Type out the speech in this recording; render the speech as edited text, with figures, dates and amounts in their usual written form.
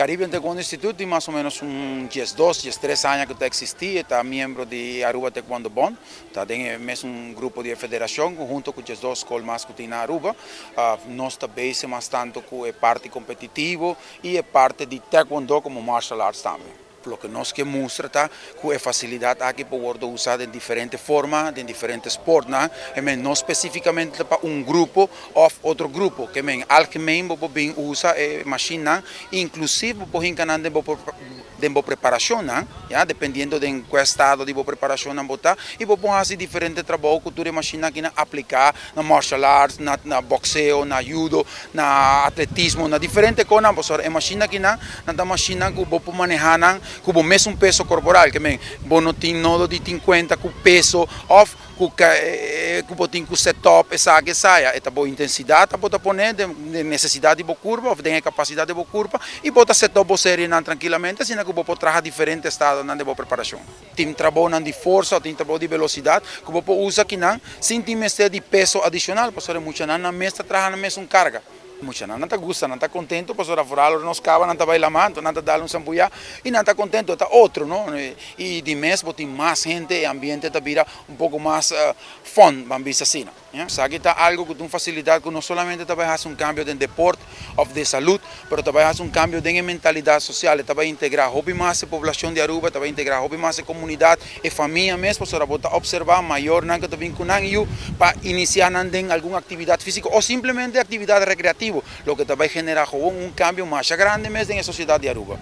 Caribbean Taekwondo Institute tem mais ou menos 2, 3 anos que está existindo, está membro de Aruba Taekwondo Bond, tem mesmo grupo de federação junto com as 2 escolas mais que tem na Aruba. Nós também bastante com a parte competitiva e a parte de Taekwondo como martial arts também. Lo que nós que mostra tá com a facilidade aqui para usar de diferentes formas, de diferentes esportes, não especificamente para grupo ou outro grupo, que algemeen bem usa a máquina, inclusive por encanar de preparação, já dependendo de qual estado de preparação não botar, e vou fazer diferentes trabalhos que tu máquina que aplicar na martial arts, na boxeo, na judo, na atletismo, na diferentes coisas, a máquina que na máquina que vou manejar com o mesmo peso corporal, que não tem nodo de 50 com peso off, que tem com setup, essa que saia, esta boa intensidade, bota poner de necessidade de boa curva, ou tem capacidade de boa curva, e bota setup boa série tranquilamente, assim que vou trazer diferentes estados de boa preparação. Tem trabalho de força, tem trabalho de velocidade, que vou usar aqui sem ter de peso adicional, porque muitas na mesa trabalham na mesma carga. Mucha não está gosta, não está contente, para fora nos cava, não está bailamando, não está dando sambuia e não está contente, está outro, não? E de mês tem mais gente, o ambiente está vira pouco mais fun, vamos dizer assim. Sabe que está algo que tem facilidade que não solamente vai fazer cambio de deporte ou de saúde, mas vai fazer cambio de mentalidade social, vai integrar hobby mais a população de Aruba, vai integrar hobby mais a comunidade e família mesmo, para observar maior que está vindo com para iniciar alguma atividade física ou simplesmente atividade recreativa, lo que vai generar cambio mais grande mesmo na sociedade de Aruba.